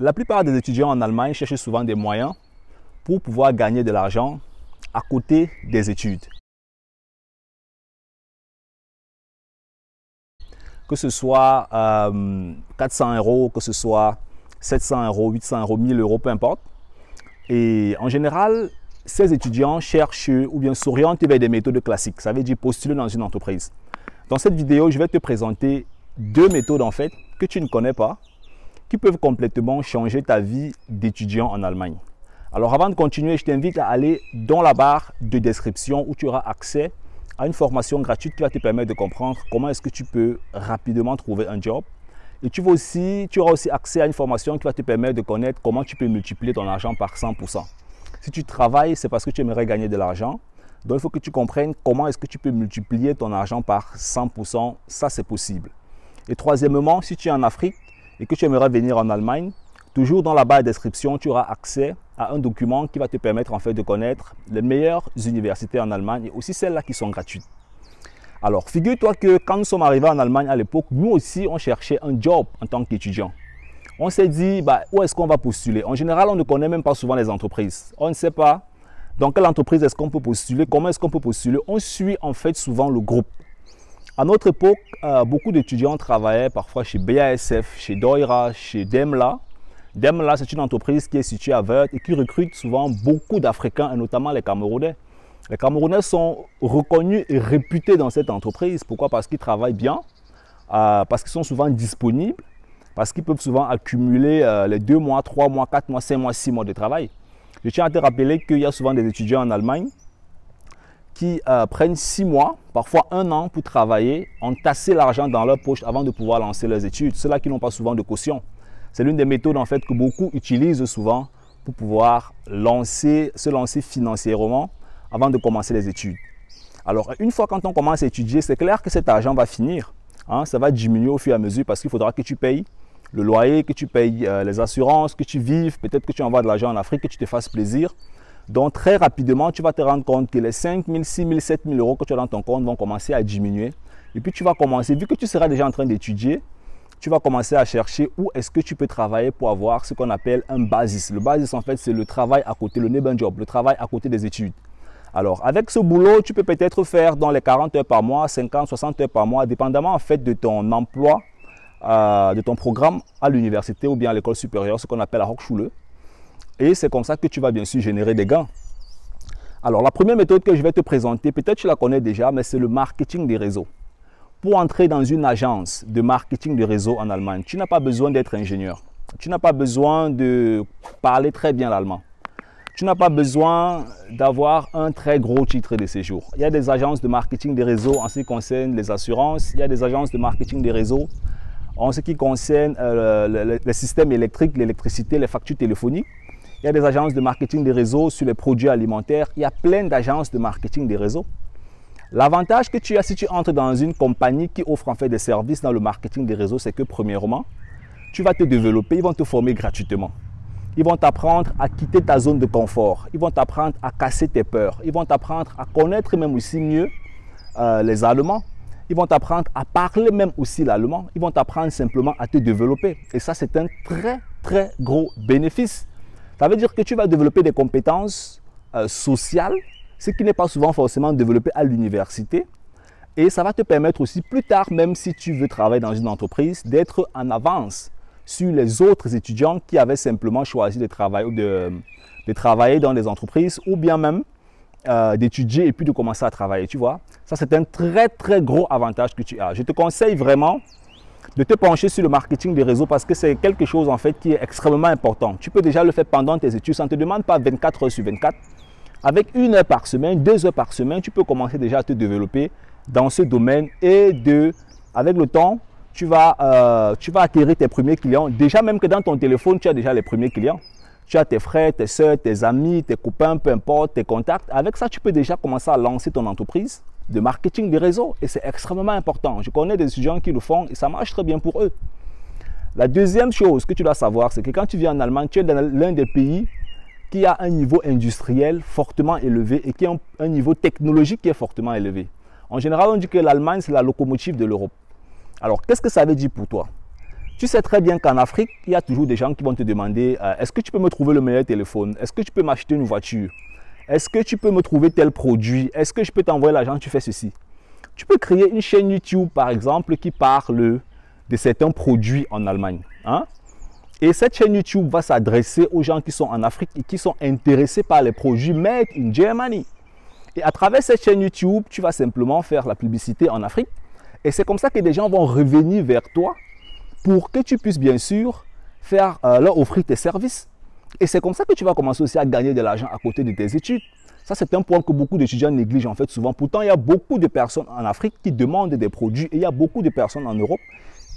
La plupart des étudiants en Allemagne cherchent souvent des moyens pour pouvoir gagner de l'argent à côté des études. Que ce soit 400 €, que ce soit 700 €, 800 €, 1000 €, peu importe. Et en général, ces étudiants cherchent ou bien s'orientent vers des méthodes classiques. Ça veut dire postuler dans une entreprise. Dans cette vidéo, je vais te présenter deux méthodes en fait que tu ne connais pas, qui peuvent complètement changer ta vie d'étudiant en Allemagne. Alors avant de continuer, je t'invite à aller dans la barre de description où tu auras accès à une formation gratuite qui va te permettre de comprendre comment est-ce que tu peux rapidement trouver un job. Et tu auras aussi accès à une formation qui va te permettre de connaître comment tu peux multiplier ton argent par 100%. Si tu travailles, c'est parce que tu aimerais gagner de l'argent. Donc il faut que tu comprennes comment est-ce que tu peux multiplier ton argent par 100%. Ça, c'est possible. Et troisièmement, si tu es en Afrique et que tu aimerais venir en Allemagne, toujours dans la barre de description, tu auras accès à un document qui va te permettre en fait de connaître les meilleures universités en Allemagne et aussi celles-là qui sont gratuites. Alors, figure-toi que quand nous sommes arrivés en Allemagne à l'époque, nous aussi, on cherchait un job en tant qu'étudiant. On s'est dit, où est-ce qu'on va postuler? En général, on ne connaît même pas souvent les entreprises. On ne sait pas dans quelle entreprise est-ce qu'on peut postuler, comment est-ce qu'on peut postuler. On suit en fait souvent le groupe. À notre époque, beaucoup d'étudiants travaillaient parfois chez BASF, chez Deura, chez Daimler. Daimler, c'est une entreprise qui est située à Wörth et qui recrute souvent beaucoup d'Africains et notamment les Camerounais. Les Camerounais sont reconnus et réputés dans cette entreprise. Pourquoi? Parce qu'ils travaillent bien, parce qu'ils sont souvent disponibles, parce qu'ils peuvent souvent accumuler les 2 mois, 3 mois, 4 mois, 5 mois, 6 mois de travail. Je tiens à te rappeler qu'il y a souvent des étudiants en Allemagne qui prennent 6 mois, parfois 1 an pour travailler, entasser l'argent dans leur poche avant de pouvoir lancer leurs études. Ceux-là qui n'ont pas souvent de caution. C'est l'une des méthodes en fait que beaucoup utilisent souvent pour pouvoir se lancer financièrement avant de commencer les études. Alors, une fois quand on commence à étudier, c'est clair que cet argent va finir. Ça va diminuer au fur et à mesure parce qu'il faudra que tu payes le loyer, que tu payes les assurances, que tu vives, peut-être que tu envoies de l'argent en Afrique, que tu te fasses plaisir. Donc, très rapidement, tu vas te rendre compte que les 5 000, 6 000, 7 000 € que tu as dans ton compte vont commencer à diminuer. Et puis, tu vas commencer, vu que tu seras déjà en train d'étudier, tu vas commencer à chercher où est-ce que tu peux travailler pour avoir ce qu'on appelle un basis. Le basis, en fait, c'est le travail à côté, le nebenjob, le travail à côté des études. Alors, avec ce boulot, tu peux peut-être faire dans les 40 heures par mois, 50, 60 heures par mois, dépendamment en fait de ton emploi, de ton programme à l'université ou bien à l'école supérieure, ce qu'on appelle la Hochschule. Et c'est comme ça que tu vas bien sûr générer des gains. Alors, la première méthode que je vais te présenter, peut-être tu la connais déjà, mais c'est le marketing des réseaux. Pour entrer dans une agence de marketing de réseau en Allemagne, tu n'as pas besoin d'être ingénieur. Tu n'as pas besoin de parler très bien l'allemand. Tu n'as pas besoin d'avoir un très gros titre de séjour. Il y a des agences de marketing des réseaux en ce qui concerne les assurances. Il y a des agences de marketing des réseaux en ce qui concerne les systèmes électriques, l'électricité, les factures téléphoniques. Il y a des agences de marketing des réseaux sur les produits alimentaires. Il y a plein d'agences de marketing des réseaux. L'avantage que tu as si tu entres dans une compagnie qui offre en fait des services dans le marketing des réseaux, c'est que premièrement, tu vas te développer, ils vont te former gratuitement. Ils vont t'apprendre à quitter ta zone de confort. Ils vont t'apprendre à casser tes peurs. Ils vont t'apprendre à connaître même aussi mieux les Allemands. Ils vont t'apprendre à parler même aussi l'allemand. Ils vont t'apprendre simplement à te développer. Et ça, c'est un très, très gros bénéfice. Ça veut dire que tu vas développer des compétences sociales, ce qui n'est pas souvent forcément développé à l'université. Et ça va te permettre aussi plus tard, même si tu veux travailler dans une entreprise, d'être en avance sur les autres étudiants qui avaient simplement choisi de travailler dans des entreprises ou bien même d'étudier et puis de commencer à travailler, tu vois. Ça, c'est un très, très gros avantage que tu as. Je te conseille vraiment de te pencher sur le marketing des réseaux parce que c'est quelque chose en fait qui est extrêmement important. Tu peux déjà le faire pendant tes études, ça ne te demande pas 24 heures sur 24. Avec 1 heure par semaine, 2 heures par semaine, tu peux commencer déjà à te développer dans ce domaine et avec le temps, tu vas acquérir tes premiers clients. Déjà, même que dans ton téléphone, tu as déjà les premiers clients. Tu as tes frères, tes soeurs, tes amis, tes copains, peu importe, tes contacts. Avec ça, tu peux déjà commencer à lancer ton entreprise de marketing des réseaux. Et c'est extrêmement important. Je connais des étudiants qui le font et ça marche très bien pour eux. La deuxième chose que tu dois savoir, c'est que quand tu viens en Allemagne, tu es dans l'un des pays qui a un niveau industriel fortement élevé et qui a un niveau technologique qui est fortement élevé. En général, on dit que l'Allemagne, c'est la locomotive de l'Europe. Alors, qu'est-ce que ça veut dire pour toi? Tu sais très bien qu'en Afrique, il y a toujours des gens qui vont te demander est-ce que tu peux me trouver le meilleur téléphone? Est-ce que tu peux m'acheter une voiture? Est-ce que tu peux me trouver tel produit? Est-ce que je peux t'envoyer l'argent? Tu fais ceci. Tu peux créer une chaîne YouTube, par exemple, qui parle de certains produits en Allemagne. Hein? Et cette chaîne YouTube va s'adresser aux gens qui sont en Afrique et qui sont intéressés par les produits made in Germany. Et à travers cette chaîne YouTube, tu vas simplement faire la publicité en Afrique. Et c'est comme ça que des gens vont revenir vers toi pour que tu puisses bien sûr leur offrir tes services. Et c'est comme ça que tu vas commencer aussi à gagner de l'argent à côté de tes études. Ça, c'est un point que beaucoup d'étudiants négligent en fait souvent. Pourtant, il y a beaucoup de personnes en Afrique qui demandent des produits et il y a beaucoup de personnes en Europe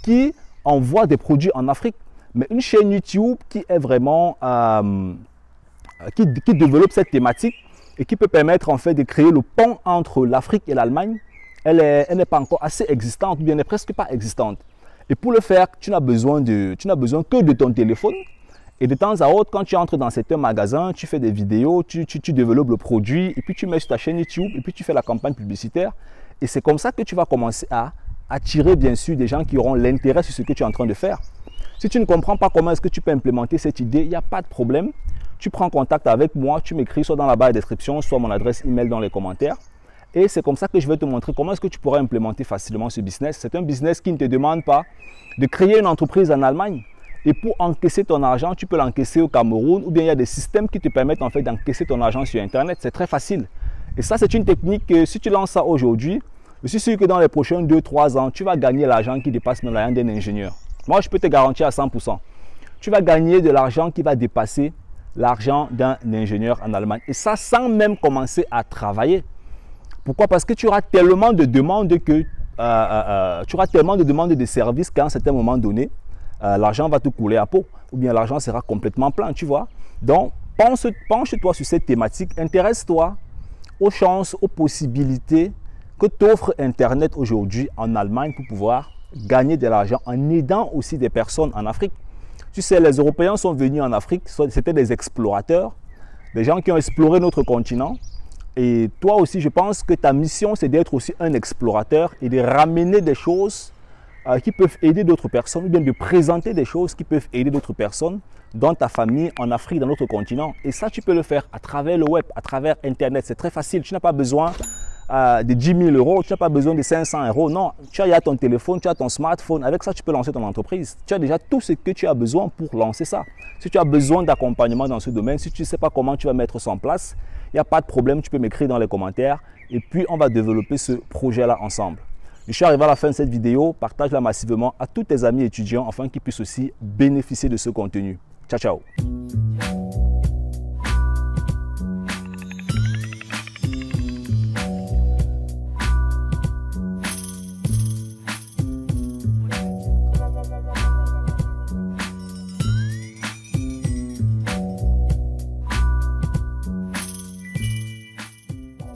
qui envoient des produits en Afrique. Mais une chaîne YouTube qui est vraiment, qui développe cette thématique et qui peut permettre en fait de créer le pont entre l'Afrique et l'Allemagne, elle n'est pas encore assez existante, ou bien elle n'est presque pas existante. Et pour le faire, tu n'as besoin que de ton téléphone. Et de temps à autre, quand tu entres dans certains magasins, tu fais des vidéos, tu développes le produit, et puis tu mets sur ta chaîne YouTube, et puis tu fais la campagne publicitaire. Et c'est comme ça que tu vas commencer à attirer bien sûr des gens qui auront l'intérêt sur ce que tu es en train de faire. Si tu ne comprends pas comment est-ce que tu peux implémenter cette idée, il n'y a pas de problème. Tu prends contact avec moi, tu m'écris soit dans la barre de description, soit mon adresse email dans les commentaires. Et c'est comme ça que je vais te montrer comment est-ce que tu pourras implémenter facilement ce business. C'est un business qui ne te demande pas de créer une entreprise en Allemagne. Et pour encaisser ton argent, tu peux l'encaisser au Cameroun ou bien il y a des systèmes qui te permettent en fait d'encaisser ton argent sur Internet. C'est très facile. Et ça, c'est une technique que si tu lances ça aujourd'hui, je suis sûr que dans les prochains 2-3 ans, tu vas gagner l'argent qui dépasse même l'argent d'un ingénieur. Moi, je peux te garantir à 100%. Tu vas gagner de l'argent qui va dépasser l'argent d'un ingénieur en Allemagne. Et ça, sans même commencer à travailler. Pourquoi? Parce que tu auras tellement de demandes de services qu'à un certain moment donné, l'argent va te couler à peau. Ou bien l'argent sera complètement plein, tu vois. Donc, penche-toi sur cette thématique. Intéresse-toi aux chances, aux possibilités que t'offre Internet aujourd'hui en Allemagne pour pouvoir gagner de l'argent en aidant aussi des personnes en Afrique. Tu sais, les Européens sont venus en Afrique, c'était des explorateurs, des gens qui ont exploré notre continent. Et toi aussi, je pense que ta mission, c'est d'être aussi un explorateur et de ramener des choses qui peuvent aider d'autres personnes, ou bien de présenter des choses qui peuvent aider d'autres personnes dans ta famille, en Afrique, dans notre continent. Et ça, tu peux le faire à travers le web, à travers Internet. C'est très facile. Tu n'as pas besoin de 10 000 euros, tu n'as pas besoin de 500 euros. Non, tu as ton téléphone, tu as ton smartphone. Avec ça, tu peux lancer ton entreprise. Tu as déjà tout ce que tu as besoin pour lancer ça. Si tu as besoin d'accompagnement dans ce domaine, si tu ne sais pas comment tu vas mettre ça en place, il n'y a pas de problème, tu peux m'écrire dans les commentaires et puis on va développer ce projet-là ensemble. Je suis arrivé à la fin de cette vidéo, partage-la massivement à tous tes amis étudiants afin qu'ils puissent aussi bénéficier de ce contenu. Ciao, ciao!